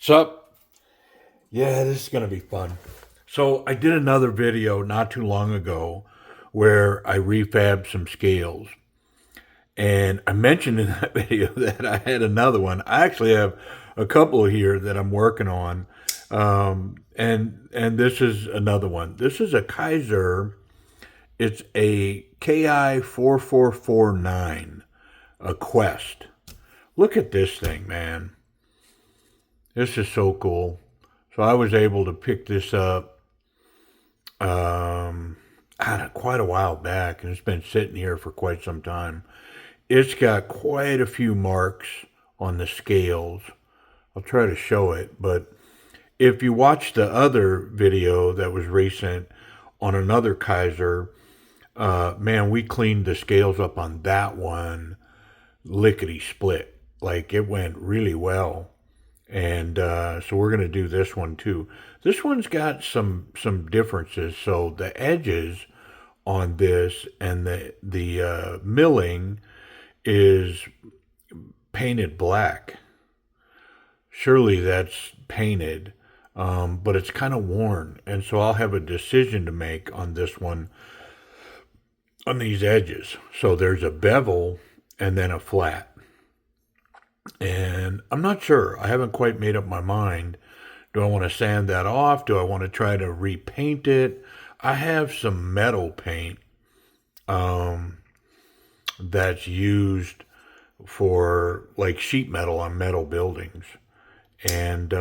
Sup? Yeah, this is going to be fun. So, I did another video not too long ago where I refabbed some scales. And I mentioned in that video that I had another one. I actually have a couple here that I'm working on. And this is another one. This is a Kizer. It's a KI 4449, a Quest. Look at this thing, man. This is so cool. So I was able to pick this up um, quite a while back, and it's been sitting here for quite some time. It's got quite a few marks on the scales. I'll try to show it, but if you watch the other video that was recent on another Kizer, man, we cleaned the scales up on that one lickety split. Like it went really well. And so we're going to do this one too. This one's got some differences. So the edges on this and the milling is painted black. Surely that's painted, but it's kind of worn. And so I'll have a decision to make on this one on these edges. So there's a bevel and then a flat. And I'm not sure. I haven't quite made up my mind. Do I want to sand that off? Do I want to try to repaint it? I have some metal paint um, that's used for like sheet metal on metal buildings. And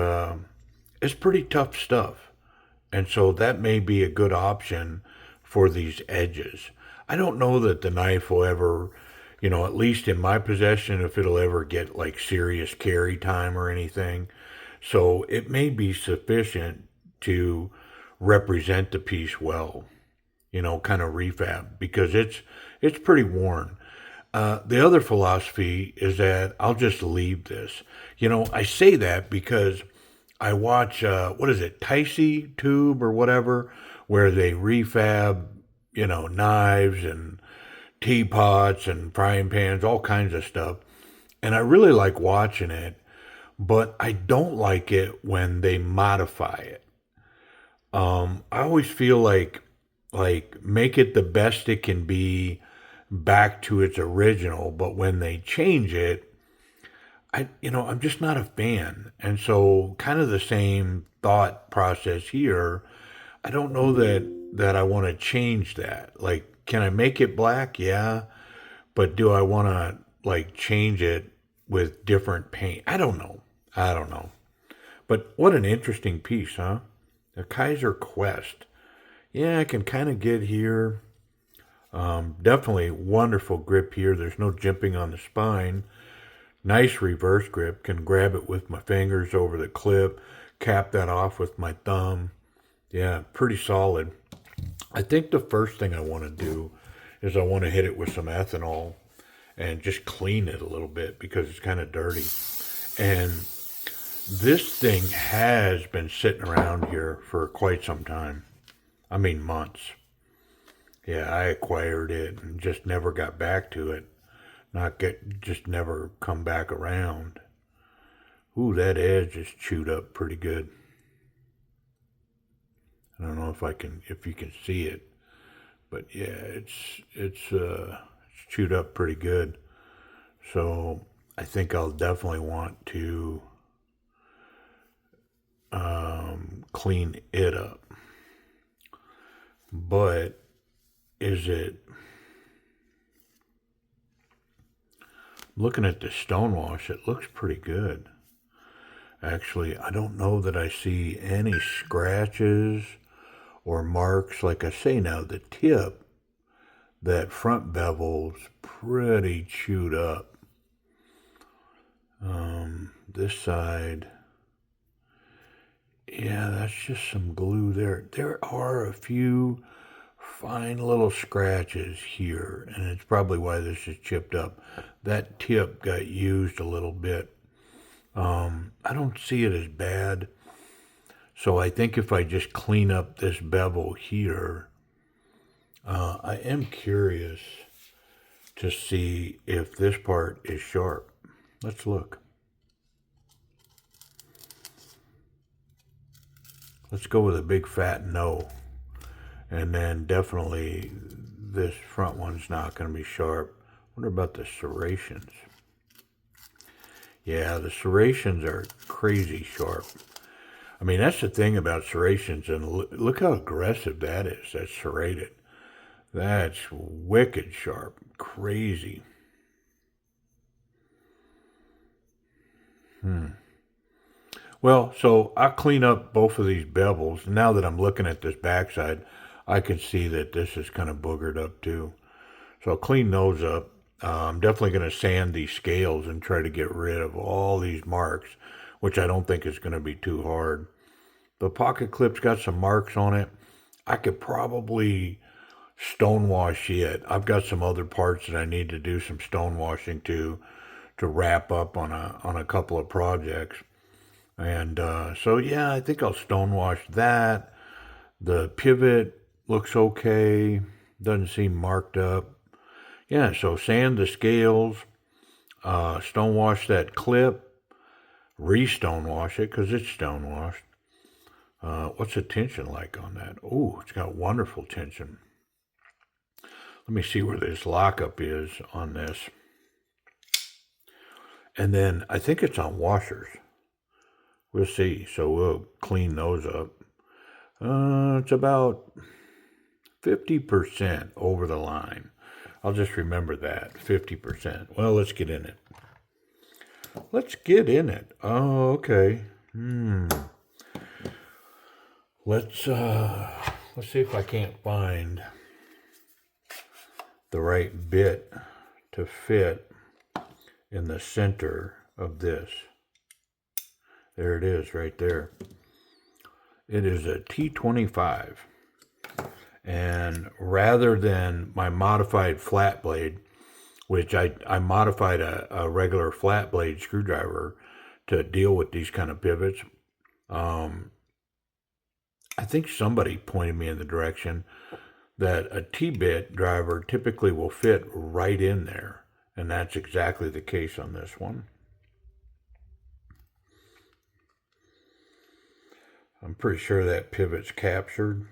it's pretty tough stuff. And so that may be a good option for these edges. I don't know that the knife will ever, at least in my possession, if it'll ever get like serious carry time or anything. So it may be sufficient to represent the piece well, kind of refab because it's pretty worn. The other philosophy is that I'll just leave this. I say that because I watch what is it, Ticey Tube or whatever, where they refab, knives and teapots and frying pans, all kinds of stuff. And I really like watching it, but I don't like it when they modify it. I always feel like make it the best it can be back to its original, but when they change it, I'm just not a fan. And so kind of the same thought process here. I don't know that I want to change that. Like, can I make it black? Yeah. But do I want to like change it with different paint? I don't know. I don't know. But what an interesting piece, huh? The Kizer Quest. Yeah, I can kind of get here. Definitely wonderful grip here. There's no jimping on the spine. Nice reverse grip. Can grab it with my fingers over the clip. Cap that off with my thumb. Yeah, pretty solid. I think the first thing I want to do is I want to hit it with some ethanol and just clean it a little bit because it's kind of dirty. And this thing has been sitting around here for quite some time. I mean, months. Yeah, I acquired it and just never got back to it. Just never come back around. Ooh, that edge is chewed up pretty good. I don't know if you can see it, but yeah, it's chewed up pretty good. So I think I'll definitely want to clean it up. But is it? Looking at the stonewash, it looks pretty good. Actually, I don't know that I see any scratches or marks. Like I say now, the tip, that front bevel's pretty chewed up. This side, yeah, that's just some glue there. There are a few fine little scratches here, and it's probably why this is chipped up. That tip got used a little bit. I don't see it as bad. So I think if I just clean up this bevel here, I am curious to see if this part is sharp. Let's look. Let's go with a big fat no. And then definitely this front one's not going to be sharp. What about the serrations? Yeah, the serrations are crazy sharp. I mean, that's the thing about serrations, and look how aggressive that is. That's serrated. That's wicked sharp. Crazy. Well, so I'll clean up both of these bevels. Now that I'm looking at this backside, I can see that this is kind of boogered up too. So I'll clean those up. I'm definitely going to sand these scales and try to get rid of all these marks, which I don't think is going to be too hard. The pocket clip's got some marks on it. I could probably stonewash it. I've got some other parts that I need to do some stonewashing to wrap up on a couple of projects. And so yeah, I think I'll stonewash that. The pivot looks okay. Doesn't seem marked up. Yeah, so sand the scales, stonewash that clip, re-stonewash it because it's stonewashed. What's the tension like on that? Oh, it's got wonderful tension. Let me see where this lockup is on this. And then I think it's on washers. We'll see. So we'll clean those up. It's about 50% over the line. I'll just remember that, 50%. Well, let's get in it. Let's get in it. Oh, okay. Let's see if I can't find the right bit to fit in the center of this. There it is right there. It is a T25. And rather than my modified flat blade, which I modified a regular flat blade screwdriver to deal with these kind of pivots, I think somebody pointed me in the direction that a T-bit driver typically will fit right in there. And that's exactly the case on this one. I'm pretty sure that pivot's captured.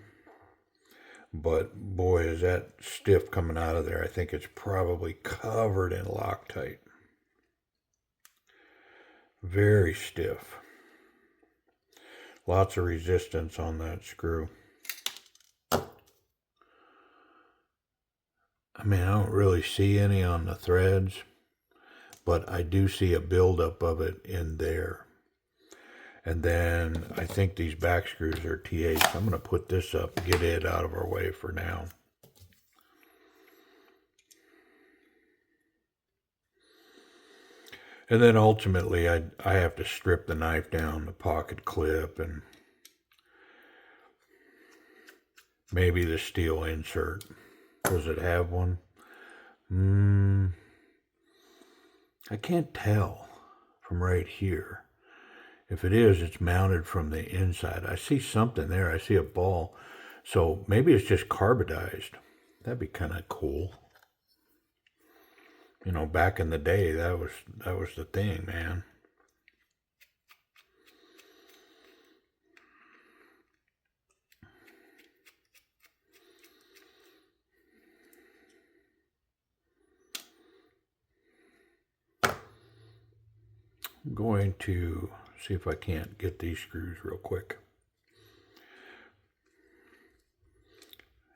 But boy, is that stiff coming out of there. I think it's probably covered in Loctite. Very stiff. Lots of resistance on that screw. I mean, I don't really see any on the threads, but I do see a buildup of it in there. And then I think these back screws are T8. I'm going to put this up and get it out of our way for now. And then ultimately I have to strip the knife down, the pocket clip, and maybe the steel insert. Does it have one? I can't tell from right here. If it is, it's mounted from the inside. I see something there. I see a ball. So maybe it's just carbidized. That'd be kind of cool. You know, back in the day, that was the thing, man. I'm going to see if I can't get these screws real quick.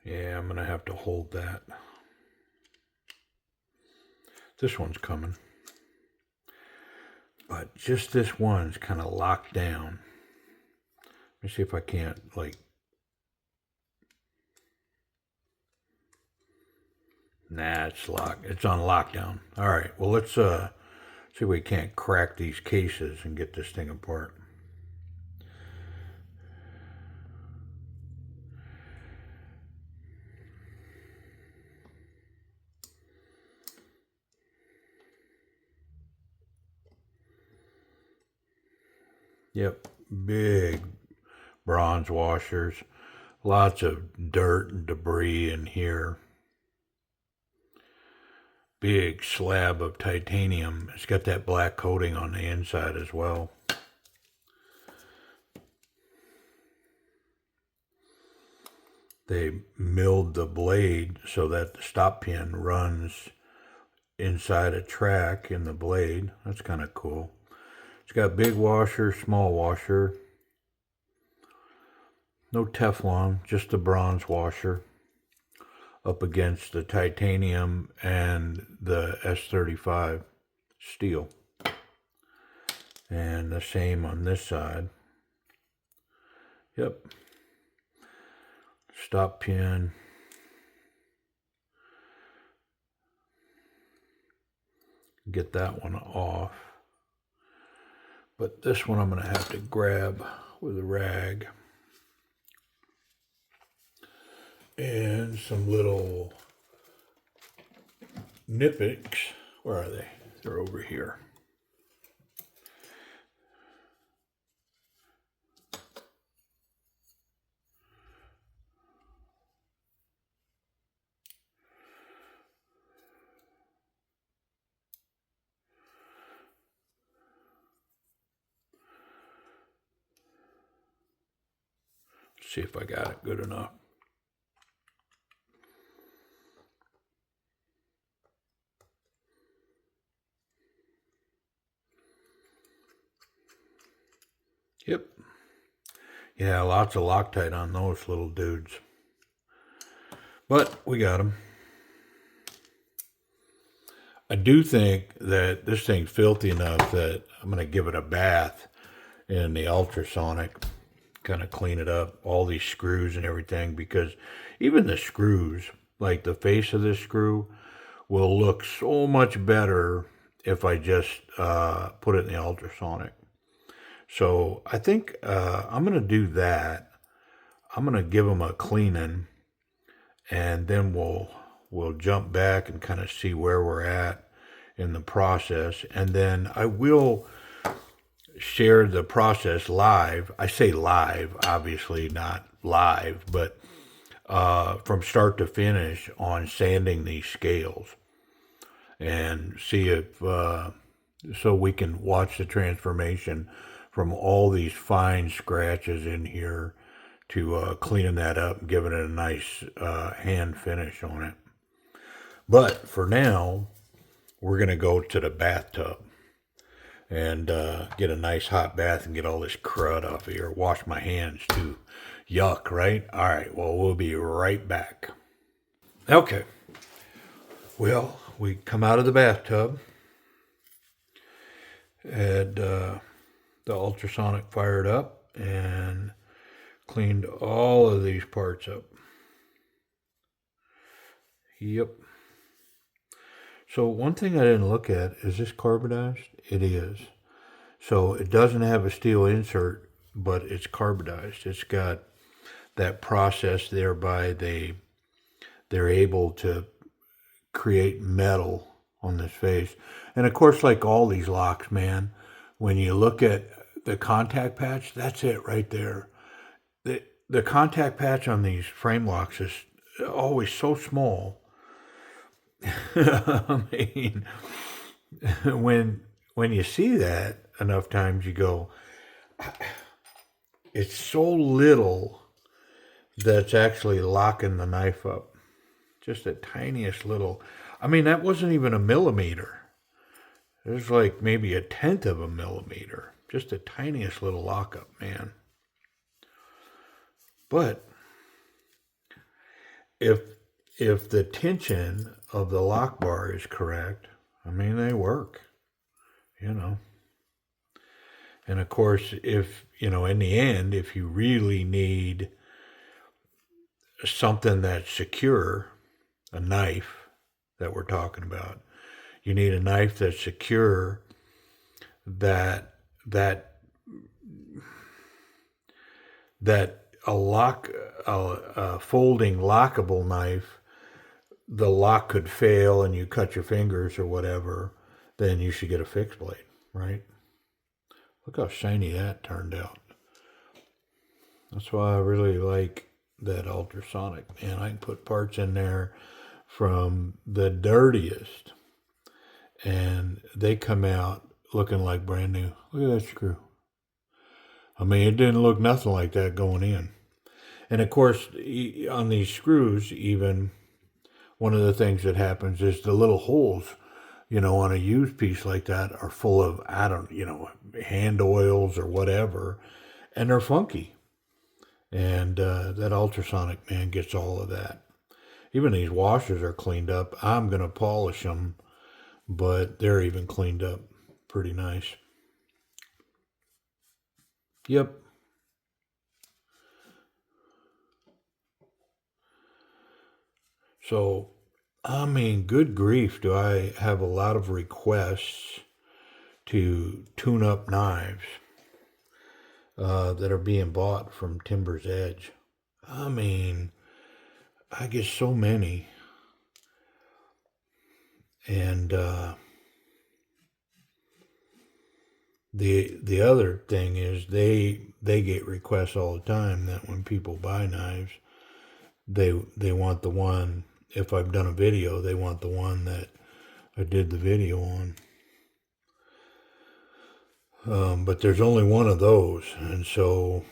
Yeah, I'm going to have to hold that. This one's coming. But just this one's kind of locked down. Let me see if I can't, like... Nah, it's locked. It's on lockdown. All right, well, let's see if we can't crack these cases and get this thing apart. Yep, big bronze washers. Lots of dirt and debris in here. Big slab of titanium. It's got that black coating on the inside as well. they milled the blade so that the stop pin runs inside a track in the blade. That's kind of cool. It's got big washer, small washer. No Teflon, just the bronze washer up against the titanium and the S35 steel. And the same on this side. Yep. Stop pin. Get that one off. But this one I'm going to have to grab with a rag. And some little nippics. Where are they? They're over here. See if I got it good enough. Yep. Yeah, lots of Loctite on those little dudes. But we got them. I do think that this thing's filthy enough that I'm going to give it a bath in the ultrasonic. Kind of clean it up, all these screws and everything, because even the screws, like the face of this screw, will look so much better if I just put it in the ultrasonic. So I think I'm going to do that. I'm going to give them a cleaning, and then we'll jump back and kind of see where we're at in the process, and then I will share the process live. I say live, obviously not live, but from start to finish on sanding these scales, and see if so we can watch the transformation from all these fine scratches in here to cleaning that up and giving it a nice hand finish on it. But for now, we're going to go to the bathtub and get a nice hot bath and get all this crud off of here. Wash my hands too. Yuck, right? All right, well, we'll be right back. Okay. Well, we come out of the bathtub, had the ultrasonic fired up, and cleaned all of these parts up. Yep. So one thing I didn't look at, is this carbonized? It is. So it doesn't have a steel insert, but it's carbonized. It's got that process thereby they're able to create metal on this face. And of course, like all these locks, man, when you look at the contact patch, that's it right there. The contact patch on these frame locks is always so small. I mean, when you see that enough times, you go, it's so little that's actually locking the knife up. Just the tiniest little. I mean, that wasn't even a millimeter. It was like maybe 1/10 of a millimeter. Just the tiniest little lockup, man. But if the tension of the lock bar is correct, I mean, they work, you know. And of course, if, you know, in the end, if you really need something that's secure, a knife that we're talking about, you need a knife that's secure, that a folding lockable knife, the lock could fail and you cut your fingers or whatever, then you should get a fixed blade, right? Look how shiny that turned out. That's why I really like that ultrasonic, man. I can put parts in there from the dirtiest and they come out looking like brand new. Look at that screw. I mean, it didn't look nothing like that going in. And of course, on these screws, even one of the things that happens is the little holes, on a used piece like that are full of, I don't, hand oils or whatever, and they're funky. And that ultrasonic, man, gets all of that. Even these washers are cleaned up. I'm going to polish them, but they're even cleaned up pretty nice. Yep. So, I mean, good grief, do I have a lot of requests to tune up knives that are being bought from Timber's Edge. I mean, I get so many. And the other thing is they get requests all the time that when people buy knives, they want the one. If I've done a video, they want the one that I did the video on. But there's only one of those, and so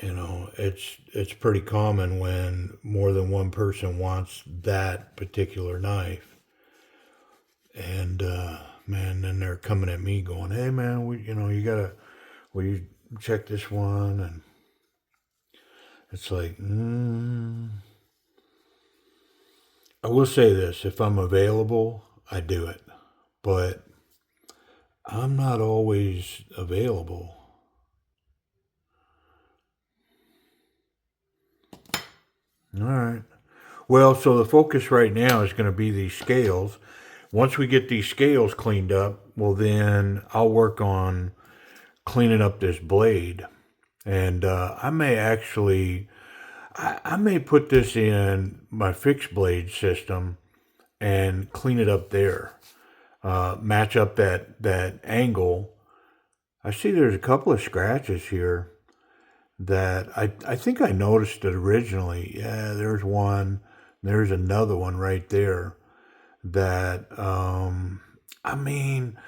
it's pretty common when more than one person wants that particular knife, and man, then they're coming at me going, "Hey, man, will you check this one?" And it's like, I will say this: if I'm available, I do it, but I'm not always available. All right. Well, so the focus right now is going to be these scales. Once we get these scales cleaned up, well, then I'll work on cleaning up this blade. And I may actually, I may put this in my fixed blade system and clean it up there. Match up that angle. I see there's a couple of scratches here that I think I noticed it originally. Yeah, there's one. There's another one right there that, I mean,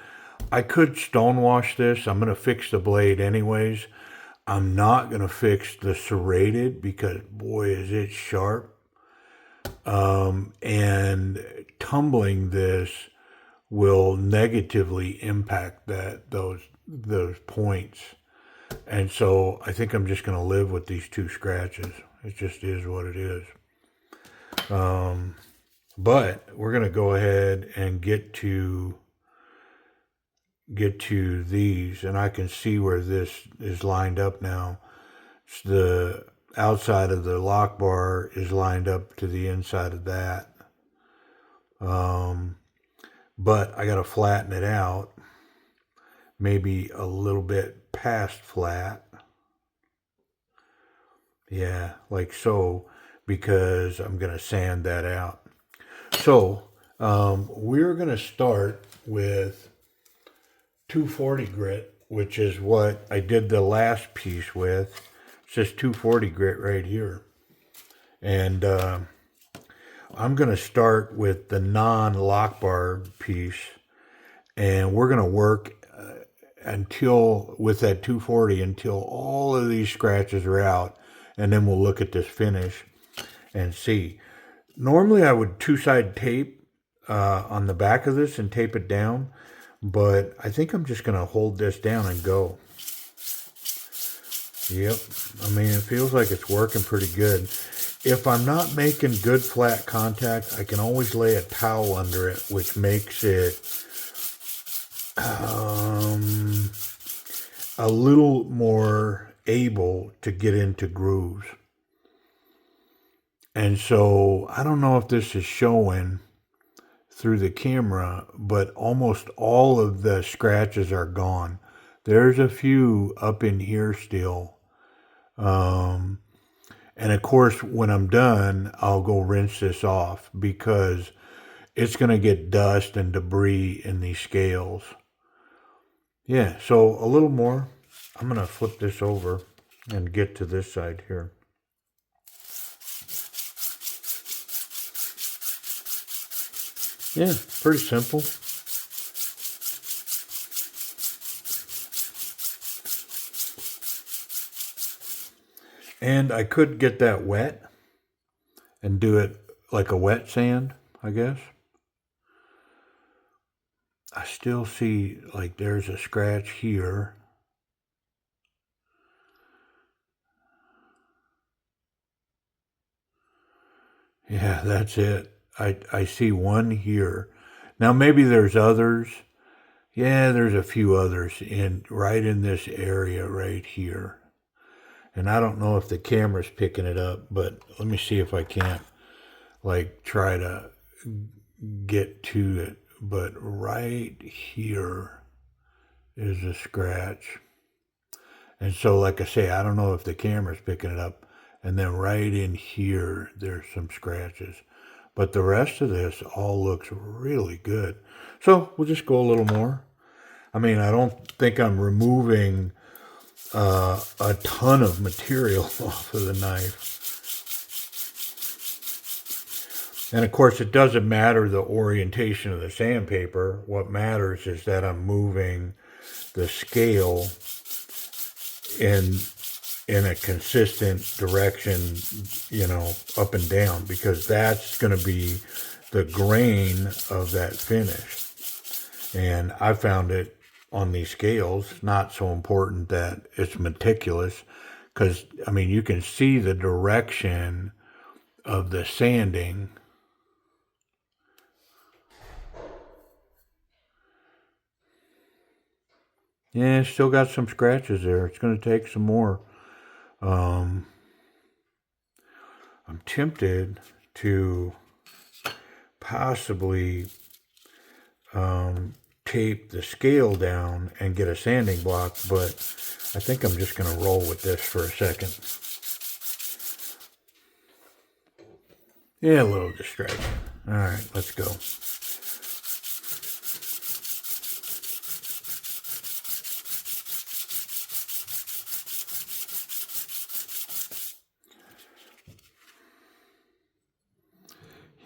I could stonewash this. I'm going to fix the blade anyways. I'm not going to fix the serrated because, boy, is it sharp. And tumbling this will negatively impact those points. And so I think I'm just going to live with these two scratches. It just is what it is. But we're going to go ahead and get to these, and I can see where this is lined up now. It's the outside of the lock bar is lined up to the inside of that. But I got to flatten it out, maybe a little bit past flat. Yeah, like so, because I'm going to sand that out. So we're going to start with 240 grit, which is what I did the last piece with. It's just 240 grit right here. And I'm going to start with the non-lock bar piece, and we're going to work with that 240 until all of these scratches are out, and then we'll look at this finish and see. Normally I would two-side tape on the back of this and tape it down, but I think I'm just going to hold this down and go. Yep, I mean, it feels like it's working pretty good. If I'm not making good flat contact, I can always lay a towel under it, which makes it a little more able to get into grooves. And so I don't know if this is showing through the camera, but almost all of the scratches are gone. There's a few up in here still. And of course, when I'm done, I'll go rinse this off because it's going to get dust and debris in these scales. Yeah, so a little more. I'm going to flip this over and get to this side here. Yeah, pretty simple. And I could get that wet and do it like a wet sand, I guess. I still see like there's a scratch here. Yeah, that's it. I see one here. Now maybe there's others. Yeah, there's a few others right in this area right here. And I don't know if the camera's picking it up, but let me see if I can't like try to get to it. But right here is a scratch. And so, like I say, I don't know if the camera's picking it up. And then right in here, there's some scratches. But the rest of this all looks really good. So we'll just go a little more. I mean, I don't think I'm removing a ton of material off of the knife. And of course, it doesn't matter the orientation of the sandpaper. What matters is that I'm moving the scale in a consistent direction, you know, up and down, because that's going to be the grain of that finish. And I found it on these scales not so important that it's meticulous, because, I mean, you can see the direction of the sanding. Yeah, still got some scratches there. It's going to take some more. I'm tempted to possibly tape the scale down and get a sanding block, but I think I'm just going to roll with this for a second. Yeah, a little distraction. All right, let's go.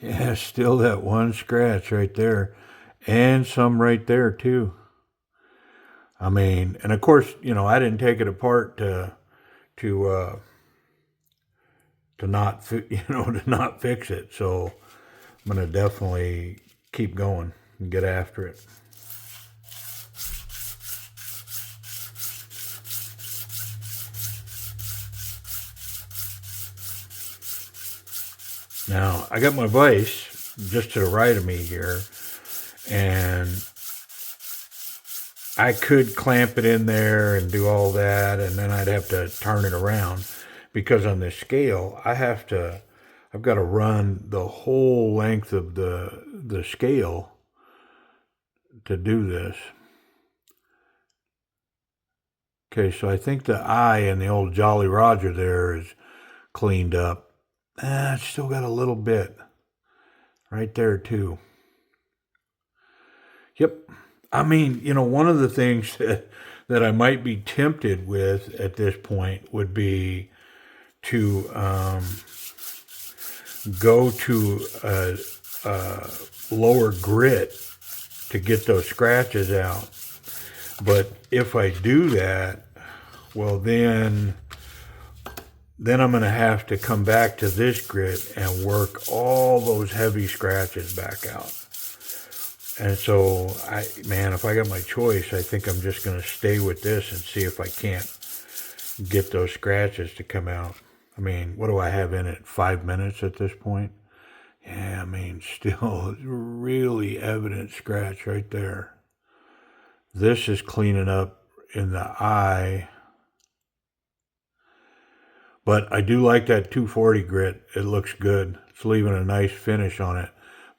Yeah, still that one scratch right there, and some right there too. I mean, and of course, you know, I didn't take it apart to not to not fix it. So I'm gonna definitely keep going and get after it. Now I got my vise just to the right of me here, and I could clamp it in there and do all that, and then I'd have to turn it around, because on this scale I've got to run the whole length of the scale to do this. Okay, so I think the eye in the old Jolly Roger there is cleaned up. It's still got a little bit right there too. Yep. I mean, you know, one of the things that I might be tempted with at this point would be to go to a lower grit to get those scratches out. But if I do that, well, then I'm going to have to come back to this grit and work all those heavy scratches back out. And so, if I got my choice, I think I'm just going to stay with this and see if I can't get those scratches to come out. I mean, what do I have in it? 5 minutes at this point? Yeah, I mean, still really evident scratch right there. This is cleaning up in the eye. But I do like that 240 grit. It looks good. It's leaving a nice finish on it.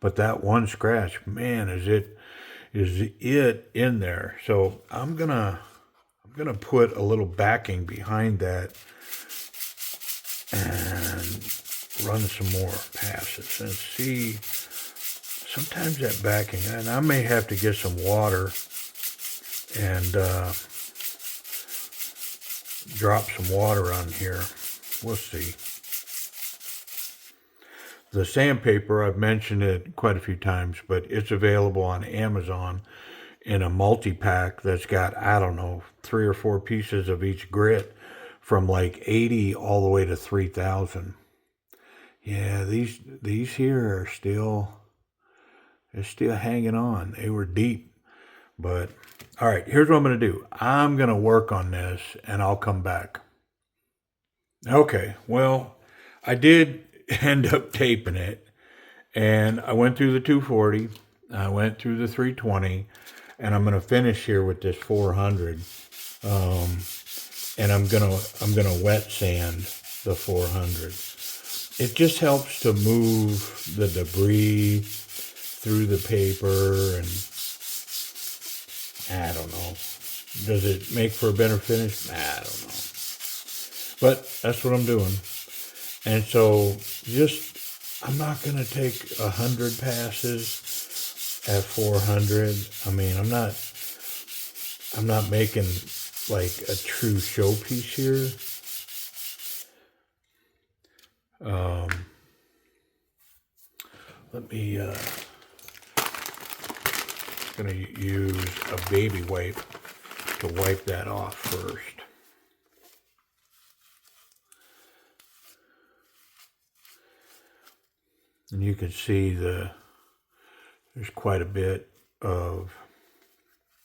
But that one scratch, man, is it in there. So I'm gonna put a little backing behind that and run some more passes and see. Sometimes that backing, and I may have to get some water and drop some water on here. We'll see. The sandpaper, I've mentioned it quite a few times, but it's available on Amazon in a multi-pack that's got, I don't know, 3 or 4 pieces of each grit from like 80 all the way to 3,000. Yeah, these here are they're still hanging on. They were deep. But all right, here's what I'm going to do. I'm going to work on this and I'll come back. Okay, well, I did end up taping it, and I went through the 240, I went through the 320, and I'm going to finish here with this 400. And I'm gonna wet sand the 400. It just helps to move the debris through the paper, and I don't know. Does it make for a better finish? I don't know. But that's what I'm doing. And so I'm not gonna take 100 passes at 400. I mean, I'm not making like a true showpiece here. Let me, gonna use a baby wipe to wipe that off first. And you can see there's quite a bit of,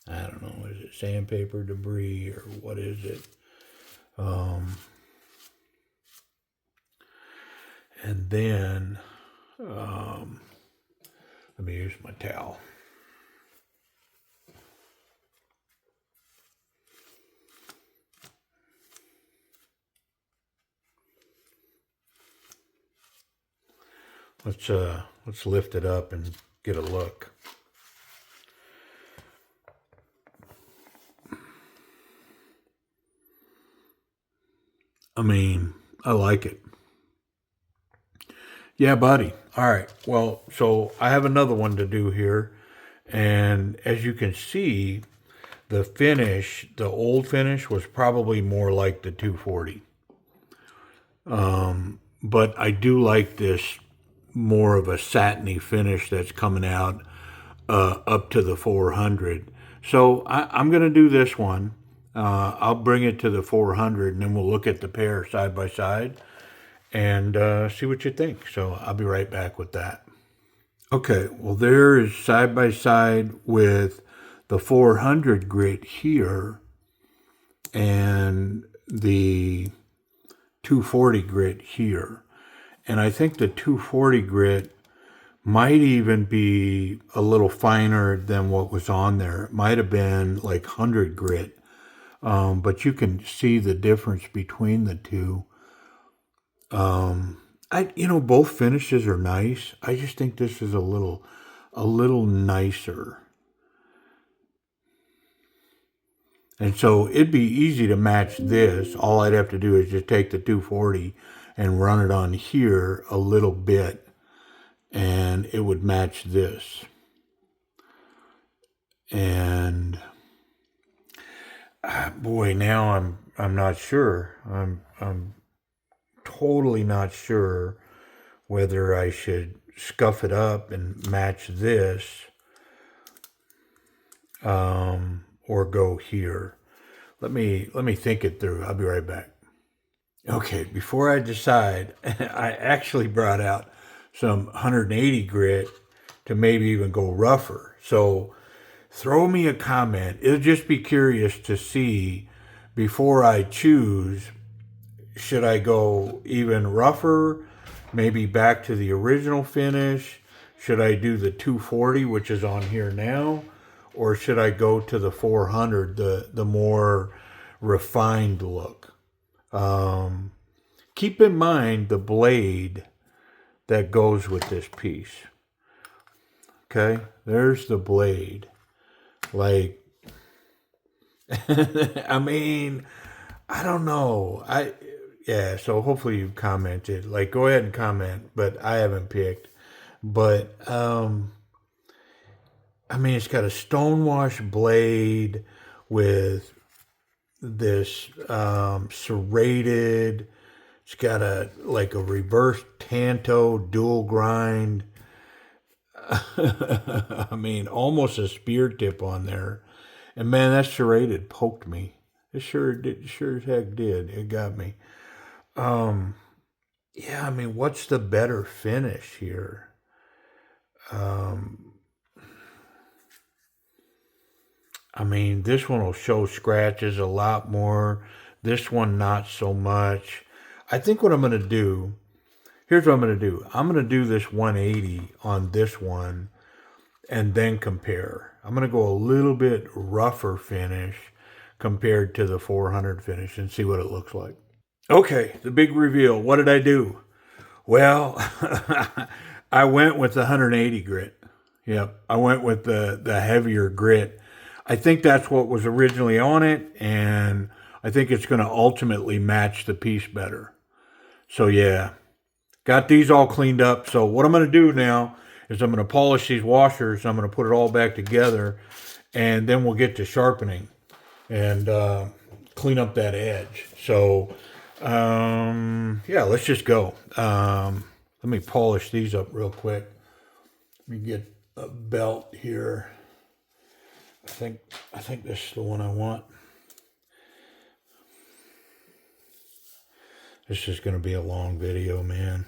I don't know, is it sandpaper debris or what is it? And then, let me use my towel. Let's lift it up and get a look. I mean, I like it. Yeah, buddy. All right. Well, so I have another one to do here. And as you can see, the finish, the old finish was probably more like the 240. But I do like this more of a satiny finish that's coming out up to the 400. So I'm going to do this one. I'll bring it to the 400, and then we'll look at the pair side by side and see what you think. So I'll be right back with that. Okay, well, there is side by side with the 400 grit here and the 240 grit here. And I think the 240 grit might even be a little finer than what was on there. It might have been like 100 grit. But you can see the difference between the two. Both finishes are nice. I just think this is a little nicer. And so it'd be easy to match this. All I'd have to do is just take the 240 and run it on here a little bit, and it would match this. And boy, now I'm not sure. I'm totally not sure whether I should scuff it up and match this, or go here. Let me think it through. I'll be right back. Okay, before I decide, I actually brought out some 180 grit to maybe even go rougher. So throw me a comment. It'll just be curious to see before I choose, should I go even rougher, maybe back to the original finish? Should I do the 240, which is on here now? Or should I go to the 400, the more refined look? Keep in mind the blade that goes with this piece. Okay, there's the blade. Like, I mean, I don't know. So hopefully you've commented. Like, go ahead and comment, but I haven't picked. But, I mean, it's got a stonewash blade with this serrated. It's got a reverse tanto dual grind. I mean, almost a spear tip on there. And man, that serrated poked me. It sure as heck did. It got me. Yeah, I mean, what's the better finish here? Um, I mean, this one will show scratches a lot more. This one, not so much. I think what I'm going to do, here's what I'm going to do. I'm going to do this 180 on this one and then compare. I'm going to go a little bit rougher finish compared to the 400 finish and see what it looks like. Okay, the big reveal. What did I do? Well, I went with the 180 grit. Yep, I went with the heavier grit. I think that's what was originally on it, and I think it's going to ultimately match the piece better. So yeah, got these all cleaned up. So what I'm going to do now is I'm going to polish these washers. I'm going to put it all back together, and then we'll get to sharpening and clean up that edge. So yeah, let's just go. Let me polish these up real quick. Let me get a belt here. I think this is the one I want. This is going to be a long video, man.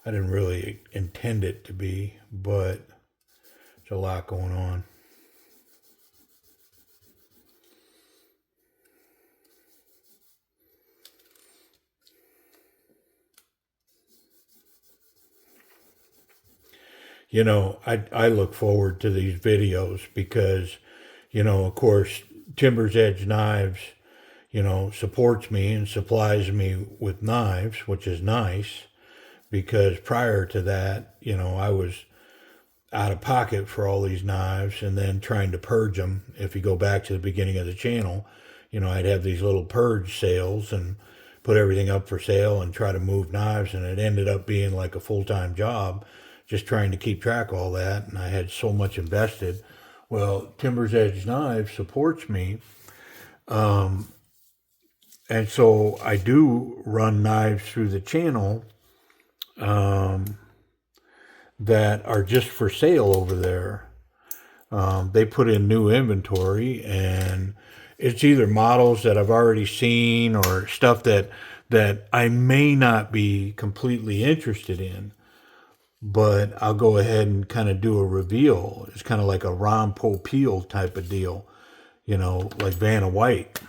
I didn't really intend it to be, but there's a lot going on. You know, I look forward to these videos because, you know, of course, Timber's Edge Knives, you know, supports me and supplies me with knives, which is nice because prior to that, you know, I was out of pocket for all these knives and then trying to purge them. If you go back to the beginning of the channel, you know, I'd have these little purge sales and put everything up for sale and try to move knives, and it ended up being like a full-time job just trying to keep track of all that, and I had so much invested. Well, Timber's Edge Knives supports me, and so I do run knives through the channel that are just for sale over there. They put in new inventory, and it's either models that I've already seen or stuff that I may not be completely interested in, but I'll go ahead and kind of do a reveal. It's kind of like a Ron Popeil type of deal, you know, like Vanna White.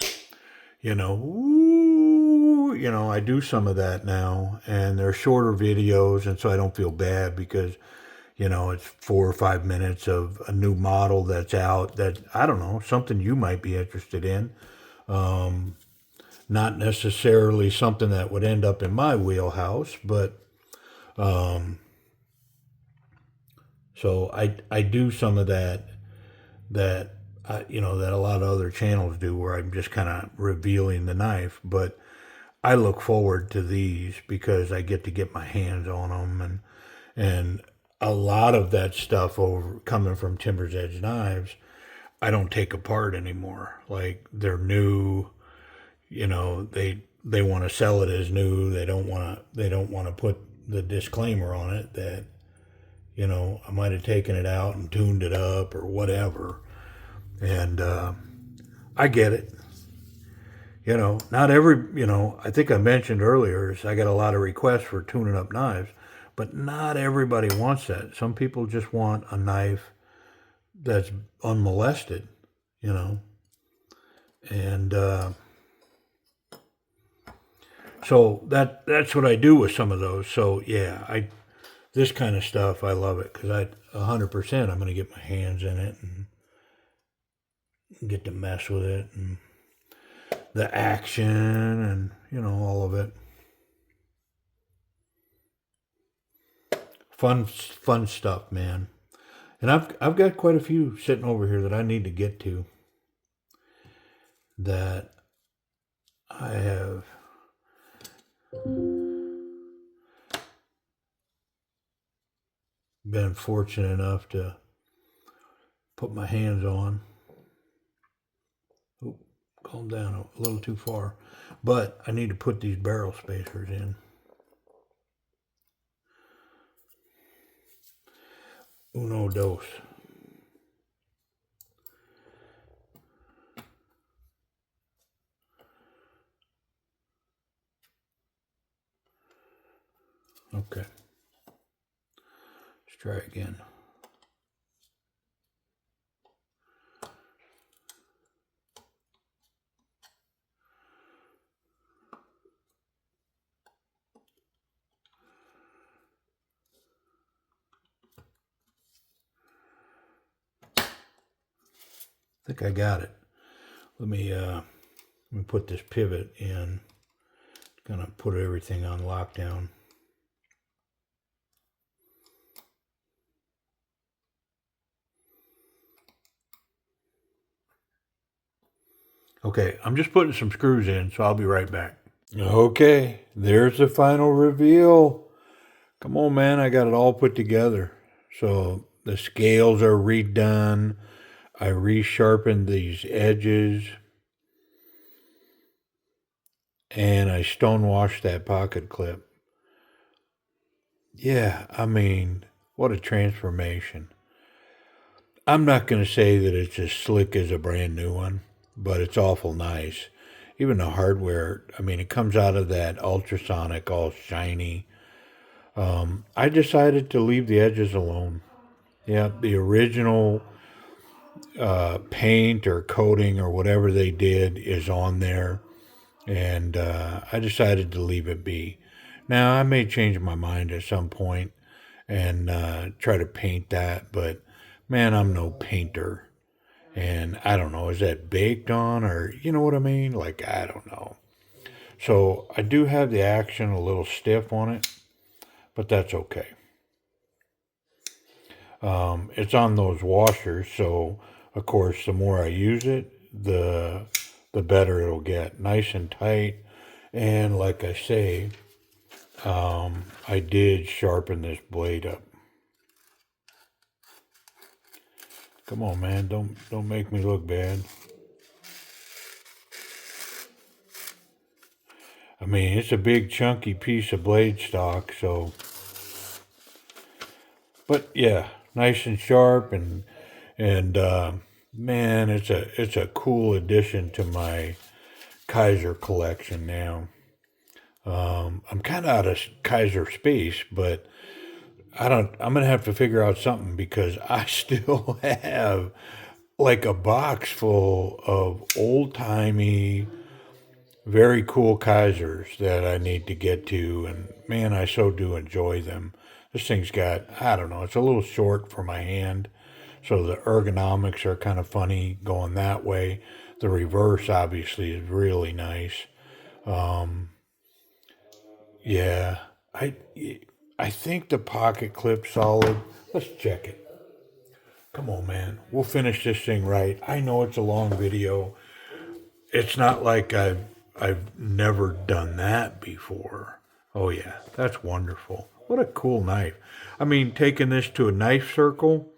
You know, ooh, you know, I do some of that now, and they're shorter videos, and so I don't feel bad because, you know, it's 4 or 5 minutes of a new model that's out that, I don't know, something you might be interested in. Not necessarily something that would end up in my wheelhouse, but so I do some of that you know, that a lot of other channels do, where I'm just kind of revealing the knife. But I look forward to these because I get my hands on them, and a lot of that stuff over coming from Timber's Edge Knives, I don't take apart anymore. Like, they're new, you know, they want to sell it as new. They don't want to put the disclaimer on it that, you know, I might have taken it out and tuned it up or whatever. And I get it. You know, not every, you know, I think I mentioned earlier, is I got a lot of requests for tuning up knives, but not everybody wants that. Some people just want a knife that's unmolested, you know. And so that's what I do with some of those. So yeah, this kind of stuff, I love it because 100% I'm going to get my hands in it and get to mess with it and the action and, you know, all of it. Fun stuff, man. And I've got quite a few sitting over here that I need to get to, that I have been fortunate enough to put my hands on. Oh, calm down, a little too far. But I need to put these barrel spacers in. Uno dos. try again. I think I got it. Let me put this pivot in. Gonna put everything on lockdown. Okay, I'm just putting some screws in, so I'll be right back. Okay, there's the final reveal. Come on, man, I got it all put together. So the scales are redone. I resharpened these edges. And I stonewashed that pocket clip. Yeah, I mean, what a transformation. I'm not going to say that it's as slick as a brand new one, but it's awful nice. Even the hardware, I mean, it comes out of that ultrasonic, all shiny. I decided to leave the edges alone. Yeah, the original paint or coating or whatever they did is on there, and I decided to leave it be. Now, I may change my mind at some point and try to paint that, but man, I'm no painter. And I don't know, is that baked on or you know what I mean? Like, I don't know. So I do have the action a little stiff on it, but that's okay. It's on those washers, so of course, the more I use it, the better it'll get. Nice and tight. And like I say, I did sharpen this blade up. Come on, man, don't make me look bad. I mean, it's a big chunky piece of blade stock, so. But yeah, nice and sharp, and man, it's a cool addition to my Kizer collection now. I'm kind of out of Kizer space, but I don't. I'm gonna have to figure out something because I still have like a box full of old timey, very cool Kizers that I need to get to, and man, I so do enjoy them. This thing's got, I don't know, it's a little short for my hand, so the ergonomics are kind of funny going that way. The reverse obviously is really nice. Yeah, I I think the pocket clip's solid. Let's check it. Come on, man. We'll finish this thing right. I know it's a long video. It's not like I've never done that before. Oh yeah, that's wonderful. What a cool knife. I mean, taking this to a knife circle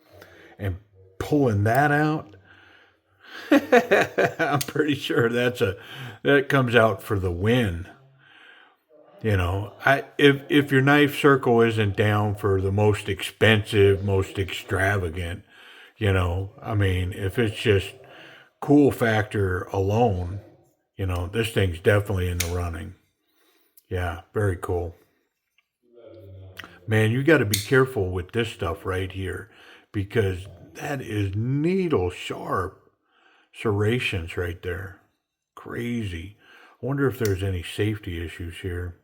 and pulling that out. I'm pretty sure that comes out for the win. You know, I if your knife circle isn't down for the most expensive, most extravagant, I mean, if it's just cool factor alone, this thing's definitely in the running. Yeah, very cool. Man, you got to be careful with this stuff right here because that is needle sharp serrations right there. Crazy. I wonder if there's any safety issues here.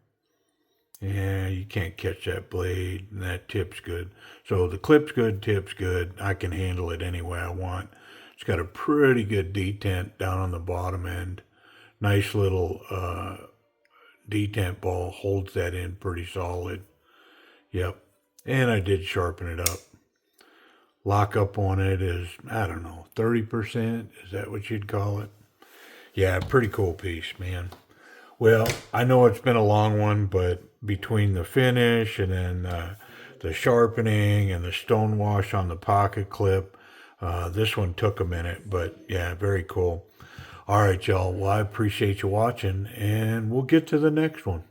Yeah, you can't catch that blade, and that tip's good. So the clip's good, tip's good. I can handle it any way I want. It's got a pretty good detent down on the bottom end. Nice little detent ball holds that in pretty solid. Yep. And I did sharpen it up. Lockup on it is, I don't know, 30%. Is that what you'd call it? Yeah, pretty cool piece, man. Well, I know it's been a long one, but between the finish and then the sharpening and the stonewash on the pocket clip, this one took a minute, but yeah, very cool. All right, y'all. Well, I appreciate you watching, and we'll get to the next one.